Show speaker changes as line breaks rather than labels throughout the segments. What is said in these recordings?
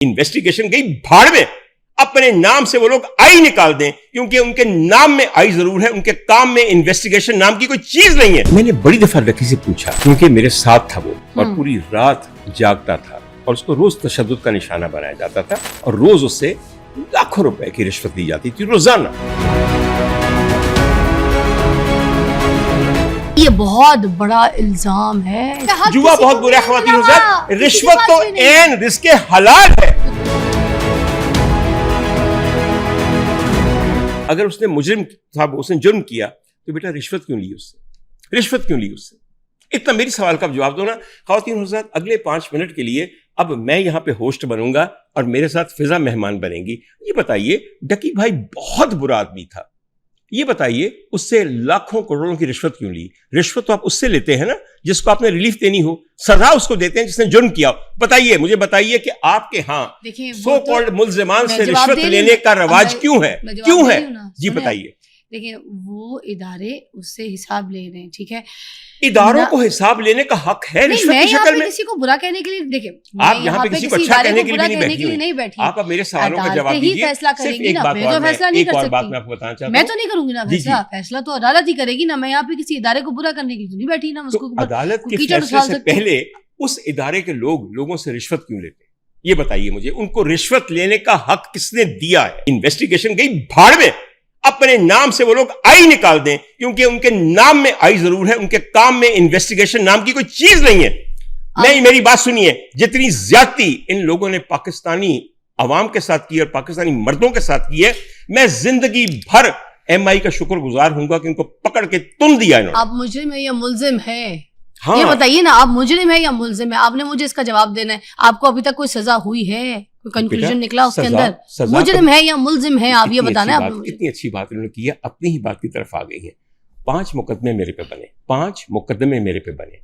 Investigation गई भाड़ में, अपने नाम से वो लोग आई निकाल दें, क्योंकि उनके नाम में आई जरूर है, उनके काम में इन्वेस्टिगेशन नाम की कोई चीज नहीं है। मैंने बड़ी दफा लकी से पूछा, क्योंकि मेरे साथ था वो और पूरी रात जागता था और उसको रोज तशद्दुद का निशाना बनाया जाता था और रोज उससे लाखों रुपए की रिश्वत दी जाती थी रोजाना।
ये बहुत बड़ा इल्जाम है।
जुआ बहुत बुरा ख़वातीन हज़रात, रिश्वत तो ऐन रिस्क हलाल है। अगर उसने मुजरिम साहब उसने जुर्म किया तो बेटा रिश्वत क्यों ली उससे, रिश्वत क्यों ली उससे? इतना मेरी सवाल का जवाब दो ना। ख़वातीन हज़रात, अगले 5 मिनट के लिए अब मैं यहाँ पे होस्ट बनूंगा और मेरे साथ फिजा मेहमान बनेंगी। ये बताइए, डकी भाई बहुत बुरा आदमी था, ये बताइए उससे लाखों करोड़ों की रिश्वत क्यों ली? रिश्वत तो आप उससे लेते हैं ना जिसको आपने रिलीफ देनी हो, सजा उसको देते हैं जिसने जुर्म किया। बताइए, मुझे बताइए कि आपके यहाँ सो कॉल्ड मुल्ज़िमान से रिश्वत लेने का रवाज क्यों है? क्यों है? जी बताइए।
देखिए, वो इदारे उससे हिसाब ले रहे हैं, ठीक है,
इदारों को हिसाब लेने का हक है रिश्वत की शक्ल में।
किसी को बुरा कहने के लिए, देखिए,
आप यहाँ पे किसी को अच्छा कहने के लिए नहीं बैठी। आप अब मेरे सवालों का जवाब दीजिए।
फैसला करेगी ना, मैं तो फैसला नहीं कर सकती।
बात मैं आपको बताना चाहता हूँ,
मैं तो नहीं करूंगी ना फैसला, फैसला तो अदालत ही करेगी ना। मैं यहाँ पे किसी इदारे को बुरा करने के लिए तो नहीं बैठी ना। उसको
अदालत के फैसले से पहले उस इदारे के लोगों से रिश्वत क्यों लेते हैं? ये बताइए मुझे, उनको रिश्वत लेने का हक किसने दिया है? इन्वेस्टिगेशन गई भाड़ में, अपने नाम से वो लोग आई निकाल दें, क्योंकि उनके नाम में आई जरूर है, उनके काम में इन्वेस्टिगेशन नाम की कोई चीज नहीं है। नहीं, मेरी बात सुनिए, जितनी ज्यादती इन लोगों ने पाकिस्तानी अवाम के साथ की और पाकिस्तानी मर्दों के साथ की है, मैं जिंदगी भर MI का शुक्रगुजार हूंगा कि उनको पकड़ के तुम दिया इन्होंने।
आप मुजरिम है या मुल्जिम है?
हाँ।
ये बताइए ना, आप मुजरिम है या मुल्जिम है? आपने मुझे इसका जवाब देना है। आपको अभी तक कोई सजा हुई है, कोई कंक्लूजन निकला उसके अंदर? मुजरिम है या मुल्जिम है, आप ये बताना है।
कितनी अच्छी बात उन्होंने की है, अपनी ही बात की तरफ आ गई है। 5 मुकदमे मेरे पे बने, 5 मुकदमे मेरे पे बने।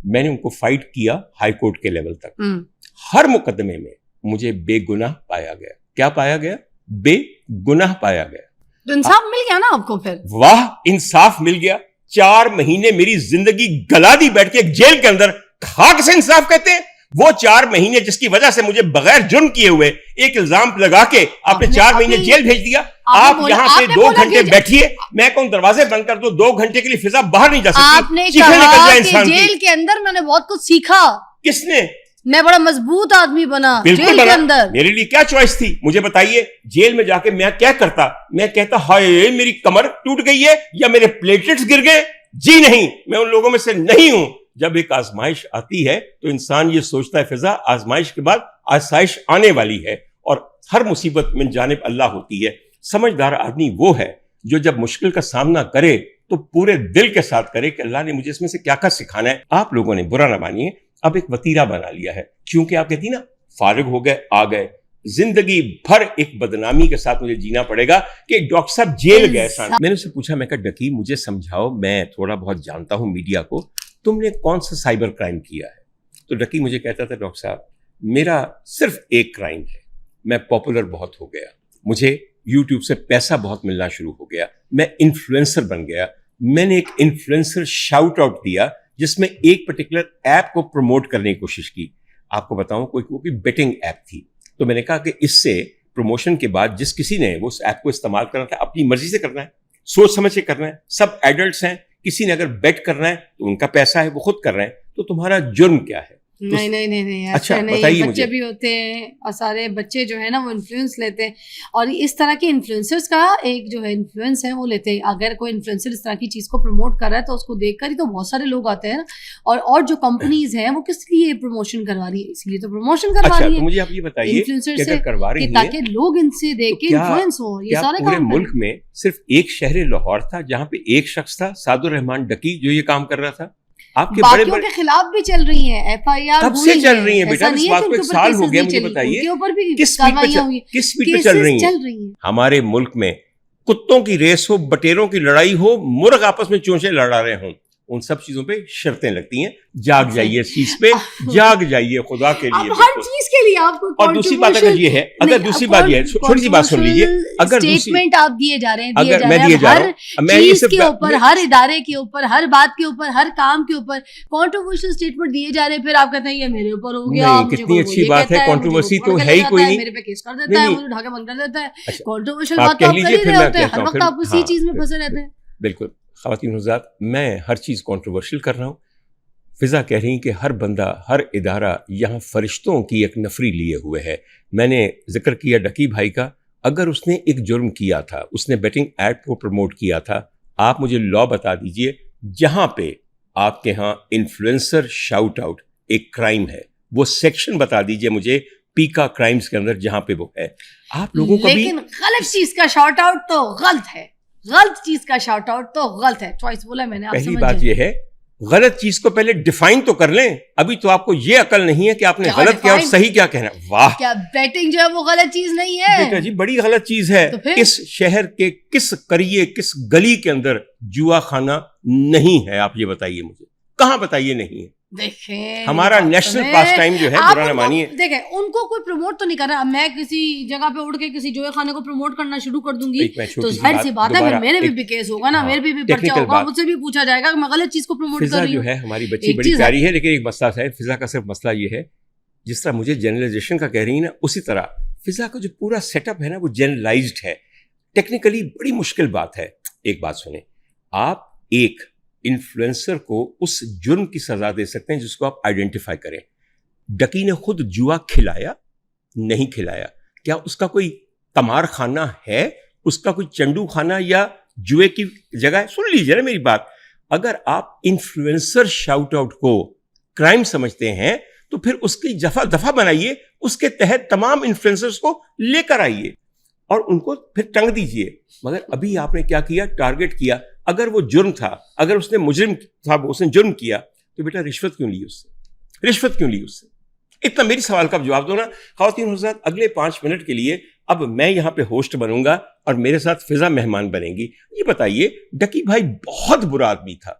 मैंने उनको फाइट किया हाई कोर्ट के लेवल तक। हर मुकदमे में मुझे बेगुनाह पाया गया। क्या पाया गया? बेगुनाह पाया गया।
तो इंसाफ मिल गया ना आपको फिर?
वाह, इंसाफ मिल गया। 4 महीने मेरी जिंदगी गला दी बैठ के एक जेल के अंदर। खाक से इंसाफ कहते हैं वो 4 महीने जिसकी वजह से मुझे बगैर जुर्म किए हुए एक इल्जाम लगा के आपने 4 महीने जेल भेज दिया। आप यहाँ पे 2 घंटे बैठिए, मैं कौन दरवाजे बंद कर दूं? 2 घंटे के लिए फिजा बाहर नहीं जा सकती।
आपने कहा कि जेल के अंदर मैंने बहुत कुछ सीखा।
किसने?
मैं बड़ा मजबूत आदमी बना जेल के अंदर।
मेरे लिए क्या चॉइस थी? मुझे बताइए, जेल में जाके मैं क्या करता? मैं कहता हाय मेरी कमर टूट गई है या मेरे प्लेटलेट्स गिर गए? जी नहीं, मैं उन लोगों में से नहीं हूं। जब एक आजमाइश आती है तो इंसान ये सोचता है फिजा आजमाइश के बाद आसाइश आने वाली है, और हर मुसीबत में जानिब अल्लाह होती है। समझदार आदमी वो है जो जब मुश्किल का सामना करे तो पूरे दिल के साथ करे कि अल्लाह ने मुझे इसमें से क्या क्या सिखाना है। आप लोगों ने, बुरा ना मानिए, अब एक वतीरा बना लिया है, क्योंकि आप कहती ना फारिग हो गए, आ गए, जिंदगी भर एक बदनामी के साथ मुझे जीना पड़ेगा कि डॉक्टर साहब जेल गए। मैंने उससे पूछा, मैं कहा डकी मुझे समझाओ, मैं थोड़ा बहुत जानता हूं मीडिया को, तुमने कौन सा साइबर क्राइम किया है? तो डकी मुझे कहता था, डॉक्टर साहब मेरा सिर्फ एक क्राइम है, मैं पॉपुलर बहुत हो गया, मुझे यूट्यूब से पैसा बहुत मिलना शुरू हो गया, मैं इन्फ्लुएंसर बन गया। मैंने एक इन्फ्लुएंसर शाउट आउट दिया जिसमें एक पर्टिकुलर ऐप को प्रमोट करने की कोशिश की। आपको बताऊं, कोई बेटिंग ऐप थी। तो मैंने कहा कि इससे प्रमोशन के बाद जिस किसी ने वो उस ऐप को इस्तेमाल करना था, अपनी मर्जी से करना है, सोच समझ के करना है, सब एडल्ट्स हैं। किसी ने अगर बेट करना है तो उनका पैसा है, वो खुद कर रहे हैं, तो तुम्हारा जुर्म क्या है?
नहीं,
अच्छा
नहीं,
बताइए।
बच्चे भी होते हैं और सारे बच्चे जो है ना वो इन्फ्लुएंस लेते हैं, और इस तरह के इन्फ्लुएंसर्स का एक जो है इन्फ्लुएंस है वो लेते हैं। अगर कोई इन्फ्लुएंसर इस तरह की चीज को प्रमोट कर रहा है तो उसको देखकर ही तो बहुत सारे लोग आते हैं ना। और जो कंपनीज हैं वो किस लिए प्रमोशन करवा रही है? इसलिए तो प्रमोशन करवा रही है।
तो मुझे आप ये बताइए,
इन्फ्लुएंसर से करवा रही है ताकि लोग इनसे देख के इन्फ्लुएंस हो। ये सारे
पूरे मुल्क में सिर्फ एक शहर लाहौर था जहाँ पे एक शख्स था, सादुर रहमान डकी, जो ये काम कर रहा था? आपके बड़े बड़े के
खिलाफ भी चल रही है FIR,
कब से चल रही है बेटा? इस बात को 1 साल हो गया। मुझे बताइए किस स्पीड पे चल रही है? हमारे मुल्क में कुत्तों की रेस हो, बटेरों की लड़ाई हो, मुर्ग आपस में चोंचे लड़ा रहे हों, उन सब चीजों पे शर्तें लगती हैं। जाग जाइए इस चीज पे, जाग जाइए खुदा के लिए।
अब हर चीज के लिए आपको
और दूसरी बात अगर ये है, अगर दूसरी बात ये है, छोटी सी बात सुन लीजिए, अगर
स्टेटमेंट आप दिए जा रहे हैं,
अगर मैं दिए जा रहा हूं, मैं ये
चीज के ऊपर, हर इदारे के ऊपर, हर बात के ऊपर, हर काम के ऊपर कंट्रोवर्शियल स्टेटमेंट दिए जा रहे हैं, फिर आप कहते हैं ये मेरे ऊपर हो गया,
कितनी अच्छी बात है, कंट्रोवर्सी तो है ही कोई नहीं,
मेरे पे केस कर देता है, मुझे ढाके बंद कर देता है। कंट्रोवर्शियल बात
कह लीजिए, फिर मैं कहता हूं,
हर वक्त आप उसी चीज में फंसे रहते हैं।
बिल्कुल ख़वातीन हज़रात, मैं हर चीज़ कंट्रोवर्शियल कर रहा हूँ। फ़िज़ा कह रही कि हर बंदा, हर इदारा यहाँ फ़रिश्तों की एक नफरी लिए हुए है। मैंने जिक्र किया डकी भाई का, अगर उसने एक जुर्म किया था, उसने बेटिंग ऐड को प्रमोट किया था, आप मुझे लॉ बता दीजिए जहाँ पे आपके यहाँ इन्फ्लुएंसर शाउट आउट एक क्राइम है, वो सेक्शन बता दीजिए मुझे पीका क्राइम्स के अंदर जहाँ पे वो है। आप लोगों को
लेकिन गलत चीज़ का शाउट आउट तो गलत है, गलत चीज का शाउट आउट तो गलत है। चॉइस बोला मैंने, आप
पहली बात ये है, गलत चीज को पहले डिफाइन तो कर लें। अभी तो आपको ये अकल नहीं है कि आपने गलत किया और सही क्या कहना। वाह,
क्या बेटिंग जो है वो गलत चीज नहीं है
बेटा जी, बड़ी गलत चीज है।
तो
इस शहर के किस करिए, किस गली के अंदर जुआ खाना नहीं है? आप ये बताइए मुझे, कहाँ बताइए नहीं है?
देखें,
हमारा नेशनल पास टाइम जो है, बुरा ना मानिए।
देखें, उनको कोई प्रमोट तो नहीं कर रहा। मैं किसी जगह पे उड़ के किसी जुए खाने को प्रमोट करना शुरू कर दूंगी तो जाहिर सी बात है मेरे भी केस होगा ना, मेरे भी पर्चा होगा, मुझसे भी पूछा जाएगा कि मैं गलत चीज को प्रमोट कर रही हूं।
जो है हमारी बच्ची बड़ी प्यारी है, लेकिन एक मसला है फ़िज़ा का, सिर्फ मसला ये है, जिस तरह मुझे जनरलाइजेशन का कह रही है ना, उसी तरह फ़िज़ा का जो पूरा सेटअप है ना वो जनरलाइज्ड है। टेक्निकली बड़ी मुश्किल बात है। एक बात सुने, आप एक इन्फ्लुएंसर को उस जुर्म की सजा दे सकते हैं जिसको आप आइडेंटिफाई करें। डकी ने खुद जुआ खिलाया, नहीं खिलाया, क्या उसका कोई तमार खाना है, उसका कोई चंडू खाना या जुए की जगह है? सुन लीजिए ना मेरी बात, अगर आप इन्फ्लुएंसर शाउट आउट को क्राइम समझते हैं तो फिर उसकी दफा बनाइए, उसके तहत तमाम इन्फ्लुएंसर्स को लेकर आइए और उनको फिर टंग दीजिए। मगर अभी आपने क्या किया, टारगेट किया। अगर वो जुर्म था, अगर उसने मुजरिम था, उसने जुर्म किया, तो बेटा रिश्वत क्यों ली उससे? रिश्वत क्यों ली उससे? इतना मेरी सवाल का जवाब दो ना। ख़वातीन हज़रात, अगले 5 मिनट के लिए अब मैं यहाँ पे होस्ट बनूंगा और मेरे साथ फ़िज़ा मेहमान बनेंगी। ये बताइए, डकी भाई बहुत बुरा आदमी था,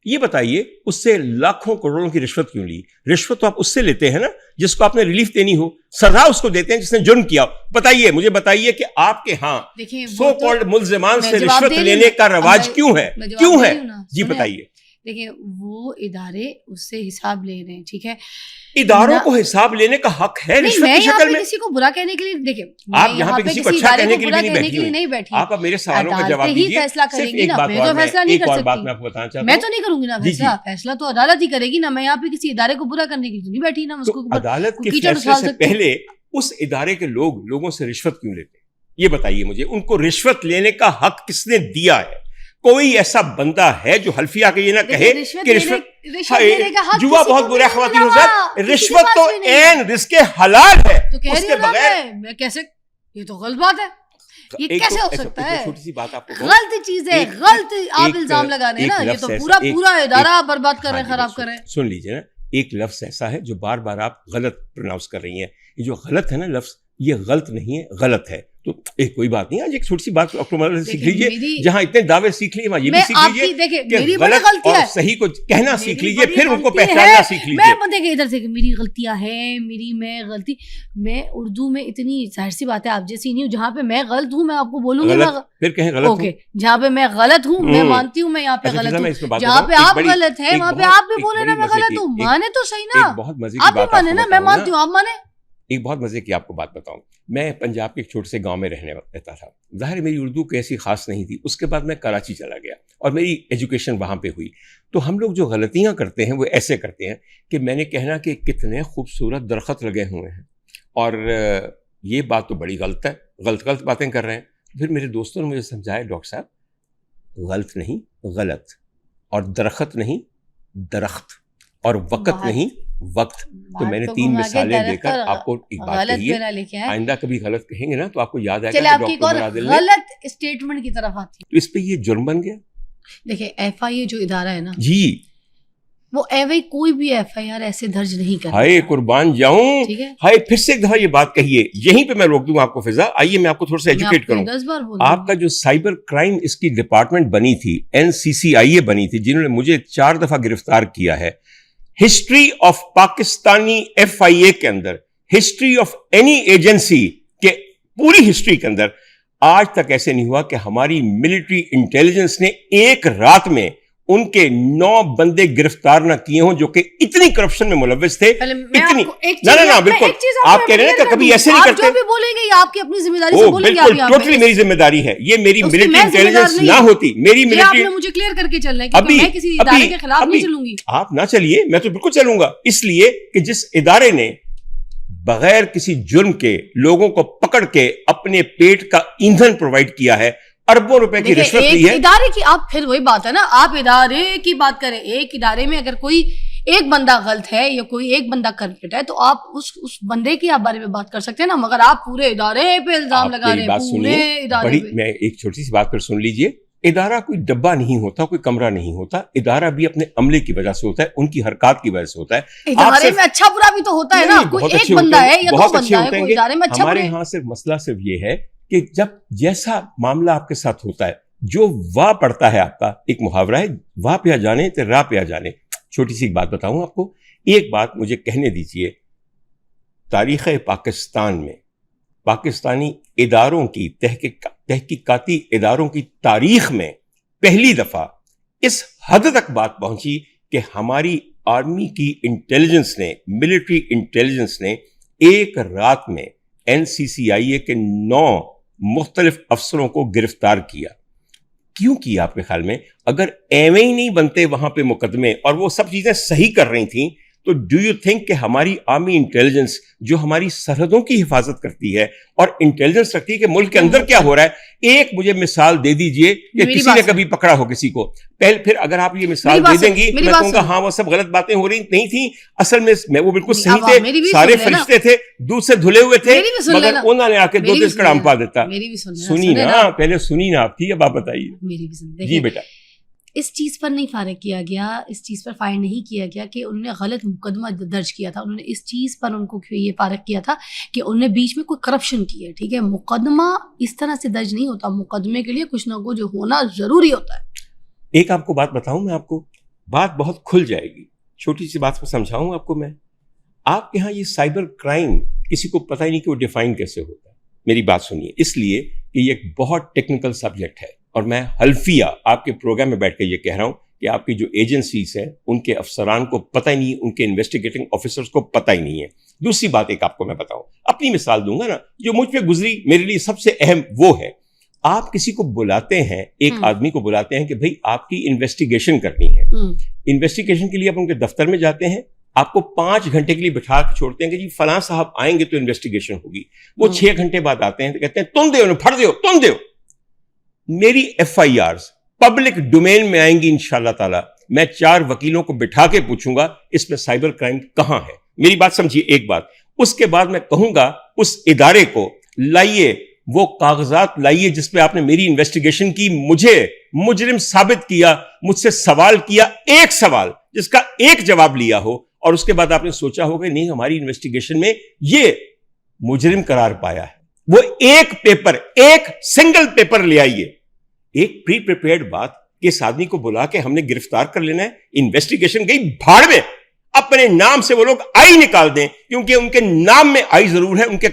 ये बताइए उससे लाखों करोड़ों की रिश्वत क्यों ली? रिश्वत तो आप उससे लेते हैं ना जिसको आपने रिलीफ देनी हो, सजा उसको देते हैं जिसने जुर्म किया। बताइए, मुझे बताइए कि आपके यहाँ सो कॉल्ड मुल्ज़िमान से रिश्वत लेने का रवाज क्यों है? क्यों है? जी बताइए।
देखिए, वो इदारे उससे हिसाब ले रहे हैं, ठीक है,
इदारों को हिसाब लेने का हक है रिश्वत की शक्ल में।
किसी को बुरा कहने के लिए, देखिए,
आप यहाँ पे किसी को अच्छा कहने के लिए नहीं बैठी। आप अब मेरे सवालों का जवाब दीजिए।
फैसला करेगी ना, मैं तो फैसला नहीं कर सकती। मैं आपको बताना चाहता हूं, मैं तो नहीं करूंगी ना फैसला, फैसला तो अदालत ही करेगी ना। मैं यहाँ पे किसी इदारे को बुरा करने के लिए तो नहीं बैठी ना। उसको
अदालत के फैसले से पहले उस इदारे के लोगों से रिश्वत क्यों लेते? ये बताइए मुझे, उनको रिश्वत लेने का हक किसने दिया है? कोई ऐसा बंदा है जो हल्फिया के ये ना कहे कि रिश्वत जुआ बहुत बुरा? ख़वातीन हज़रात, रिश्वत तो एन रिस्के हलाल है, उसके बगैर
मैं कैसे, ये तो गलत बात है, ये कैसे हो सकता है?
छोटी सी बात आपको,
गलत चीज है, गलत आप इल्जाम लगा रहे हैं ना, ये तो पूरा इदारा बर्बाद कर रहे हैं, खराब कर रहे हैं।
सुन लीजिए ना, एक लफ्ज ऐसा है जो बार बार आप गलत प्रोनाउंस कर रही हैं। ये जो गलत है ना लफ्ज, ये गलत नहीं है, गलत है। तो कोई बात नहीं, आज एक छोटी सी बात अक्टूबर सीख लीजिए, जहां इतने दावे सीख लिए वहां ये भी सीख लीजिए कि गलत और सही को कहना सीख लीजिए, फिर उनको पहचानना सीख लीजिए।
मैं देखिए इधर से मेरी गलतियां हैं, मैं गलती, मैं उर्दू में इतनी जाहिर सी बात है आप जैसी नहीं हूँ, जहाँ पे मैं गलत हूँ मैं आपको बोलूंगी,
फिर कहें गलत।
ओके, जहाँ पे मैं गलत हूँ मैं मानती हूँ मैं यहाँ पे गलत हूँ, जहाँ पे आप गलत है वहाँ पे आप भी बोले ना मैं गलत हूँ, माने तो सही ना, आप भी माने ना, मैं मानती हूँ आप माने।
एक बहुत मजे की आपको बात बताऊं, मैं पंजाब के एक छोटे से गांव में रहता था। ज़ाहिर मेरी उर्दू कैसी खास नहीं थी। उसके बाद मैं कराची चला गया और मेरी एजुकेशन वहाँ पे हुई। तो हम लोग जो गलतियाँ करते हैं वो ऐसे करते हैं कि मैंने कहना कि कितने खूबसूरत दरख्त लगे हुए हैं और ये बात तो बड़ी गलत है, गलत बातें कर रहे हैं। फिर मेरे दोस्तों ने मुझे समझाया, डॉक्टर साहब गलत नहीं गलत, और दरख्त नहीं दरख्त, और वक़्त नहीं वक्त। तो मैंने 3 मिसालें देकर आपको एक बात कही है, आइंदा कभी गलत कहेंगे ना तो आपको याद आएगा कि डॉक्टर मुरादिल ने
गलत स्टेटमेंट की तरफ आती है।
तो इस पे ये जुर्म बन गया।
देखिए, FIA जो इदारा है ना
जी,
وہ کوئی بھی FIR ایسے درج نہیں کرتا.
ہائے قربان جاؤں,
ٹھیک ہے,
ہائے پھر سے ایک دفعہ یہ بات کہیے, یہیں پہ میں روک دوں آپ کو فضا. آئیے میں آپ کو تھوڑا سا ایجوکیٹ کروں.
10 بار بول
آپ کا جو سائبر کرائم اس کی ڈپارٹمنٹ بنی تھی, NCCIA بنی تھی, جنہوں نے مجھے 4 دفعہ گرفتار کیا ہے. ہسٹری آف پاکستانی FIA کے اندر, ہسٹری آف اینی ایجنسی کے پوری ہسٹری کے اندر آج تک ایسے نہیں ہوا کہ ہماری ملٹری انٹیلیجنس نے ایک رات میں ان کے 9 بندے گرفتار نہ کیے ہوں جو کہ اتنی کرپشن میں ملوث تھے. اتنی نہ بالکل آپ کہہ رہے ہیں کہ کبھی ایسے نہیں کرتے.
جو بھی بولیں گے یہ آپ کی اپنی ذمہ داری سے بولیں گے.
بالکل ٹوٹلی میری ذمہ داری ہے. یہ میری ملٹری انٹیلیجنس نہ ہوتی, میری ملٹری,
مجھے کلیئر کر کے چلنا ہے کہ میں کسی ادارے کے خلاف نہیں چلوں گی.
آپ نہ چلیے, میں تو بالکل چلوں گا, اس لیے کہ جس ادارے نے بغیر کسی جرم کے لوگوں کو پکڑ کے اپنے پیٹ کا ایندھن پرووائڈ کیا ہے, اربوں روپے کی رشوت لی ہے.
ادارے کی آپ پھر وہی بات ہے نا, آپ ادارے کی بات کریں. ایک ادارے میں اگر کوئی ایک بندہ غلط ہے یا کوئی ایک بندہ کرپٹ ہے تو آپ اس بندے کی آپ بارے میں بات کر سکتے ہیں نا, مگر آپ پورے ادارے پہ الزام لگا رہے ہیں. پورے ادارے پہ
میں ایک چھوٹی سی بات پھر سن لیجئے. ادارہ کوئی ڈبہ نہیں ہوتا, کوئی کمرہ نہیں ہوتا. ادارہ بھی اپنے عملے کی وجہ سے ہوتا ہے, ان کی حرکات کی وجہ سے ہوتا ہے.
ادارے میں اچھا برا بھی تو ہوتا ہے نا, کوئی ایک بندہ ہے یا 2 بندہ ہے, کوئی ادارے میں اچھا.
ہمارے ہاں صرف مسئلہ صرف یہ ہے کہ جب جیسا معاملہ آپ کے ساتھ ہوتا ہے, جو واہ پڑتا ہے, آپ کا ایک محاورہ ہے, واہ پہ جانے تے راہ پہ جانے. چھوٹی سی بات بتاؤں آپ کو, ایک بات مجھے کہنے دیجئے. تاریخ پاکستان میں پاکستانی اداروں کی تحقیقاتی اداروں کی تاریخ میں پہلی دفعہ اس حد تک بات پہنچی کہ ہماری آرمی کی انٹیلیجنس نے, ملٹری انٹیلیجنس نے ایک رات میں NCCIA کے 9 مختلف افسروں کو گرفتار کیا. کیوں کیا آپ کے خیال میں؟ اگر ایویں ہی نہیں بنتے وہاں پہ مقدمے اور وہ سب چیزیں صحیح کر رہی تھیں, تو ڈو یو تھنک کہ ہماری آرمی انٹیلیجنس جو ہماری سرحدوں کی حفاظت کرتی ہے اور انٹیلیجنس رکھتی ہے کہ ملک کے اندر کیا ہو رہا ہے, ایک مجھے مثال دے دیجئے کہ کسی نے کبھی پکڑا ہو کسی کو. پھر اگر آپ یہ مثال دے دیں گی میں کہوں گا ہاں وہ سب غلط باتیں ہو رہی نہیں تھیں, اصل میں وہ بالکل صحیح تھے, سارے فرشتے تھے, دودھ سے دھلے ہوئے تھے, مگر انہوں نے آ کے 2 دس کڑام پا دیتا. سنی نا, پہلے سنی نا آپ کی, اب آپ بتائیے. جی بیٹا,
اس چیز پر نہیں فارغ کیا گیا, اس چیز پر فائر نہیں کیا گیا کہ انہوں نے غلط مقدمہ درج کیا تھا. انہوں نے اس چیز پر ان کو یہ فارغ کیا تھا کہ انہوں نے بیچ میں کوئی کرپشن کی ہے. ٹھیک ہے, مقدمہ اس طرح سے درج نہیں ہوتا, مقدمے کے لیے کچھ نہ کچھ جو ہونا ضروری ہوتا ہے.
ایک آپ کو بات بتاؤں میں, آپ کو بات بہت کھل جائے گی. چھوٹی سی بات کو سمجھاؤں آپ کو میں. آپ کے ہاں یہ سائبر کرائم کسی کو پتہ ہی نہیں کہ وہ ڈیفائن کیسے ہوتا ہے. میری بات سنیے, اس لیے کہ یہ ایک بہت ٹیکنیکل سبجیکٹ ہے, اور میں حلفیہ آپ کے پروگرام میں بیٹھ کے یہ کہہ رہا ہوں کہ آپ کی جو ایجنسیز ہیں ان کے افسران کو پتہ ہی نہیں, ان کے انویسٹیگیٹنگ آفیسرز کو پتہ ہی نہیں ہے. دوسری بات ایک آپ کو میں بتاؤں, اپنی مثال دوں گا نا, جو مجھ پہ گزری, میرے لیے سب سے اہم وہ ہے. آپ کسی کو بلاتے ہیں, ایک آدمی کو بلاتے ہیں کہ بھئی آپ کی انویسٹیگیشن کرنی ہے. انویسٹیگیشن کے لیے آپ ان کے دفتر میں جاتے ہیں, آپ کو 5 گھنٹے کے لیے بٹھا کے چھوڑتے ہیں کہ جی فلاں صاحب آئیں گے تو انویسٹیگیشن ہوگی. وہ 6 گھنٹے بعد آتے ہیں تو کہتے ہیں تم دیو, پھڑ دیو, تم دیو. میری FIRs پبلک ڈومین میں آئیں گی انشاءاللہ تعالی. میں 4 وکیلوں کو بٹھا کے پوچھوں گا اس میں سائبر کرائم کہاں ہے. میری بات سمجھیے ایک بات. اس کے بعد میں کہوں گا اس ادارے کو لائیے وہ کاغذات لائیے جس پہ آپ نے میری انویسٹیگیشن کی, مجھے مجرم ثابت کیا, مجھ سے سوال کیا, ایک سوال جس کا ایک جواب لیا ہو, اور اس کے بعد آپ نے سوچا ہوگا نہیں ہماری انویسٹیگیشن میں یہ مجرم قرار پایا ہے. وہ ایک پیپر, ایک سنگل پیپر لے آئیے. ایک پری پریپیئرڈ بات کہ اس آدمی کو بلا کے ہم نے گرفتار کر لینا ہے, انویسٹیگیشن گئی بھاڑ میں, اپنے نام سے وہ لوگ آئی نکال دیں, کیونکہ ان کے نام میں آئی ضرور ہے, ان کے